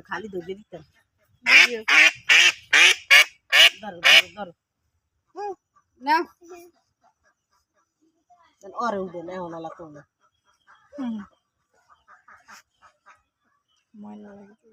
খালি দৌড়ে দিতাম ধরো না ওরে উঠে না ওনালা তো না ময়লা লাগে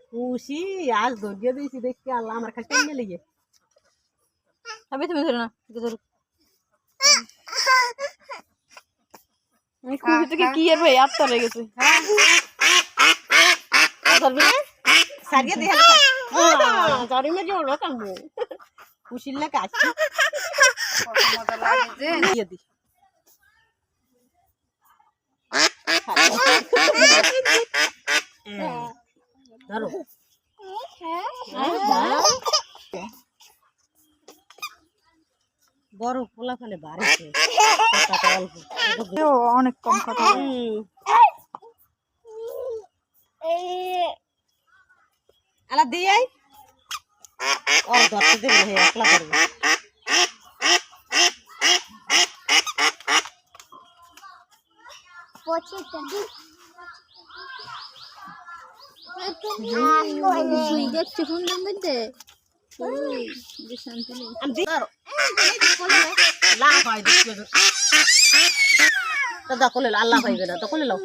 খুশি আজ ধরিয়ে দিয়েছি দেখতে আল্লাহ আমার কাছে টেনে লেগে হবে তুমি ধরো না ধরো আমি খুশি থেকে কি আর ভাই আত্মা লেগেছে ধরবি না সারিয়ে দিয়ে ধরি মেরে ওলো কামু খুশির লাগে আসছি মজা লাগে যে দিয়ে দি ধরো বড় পোলা ফেলে বাড়িছে অনেক কম কথা আলা দিয়ে ওর ধরতে দেবে হে একলা করবে দেখছি সুন্দর মধ্যে লাভ হয় দাদা কোলে আল্লাহ পাইবে না তো কোলে লাও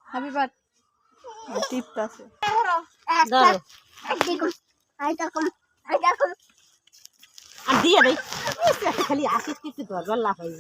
হাবিবাত টিপস আছে ধরো আর দিয়ে দেই খালি আসিস কিছু ধরবার লাভ হয়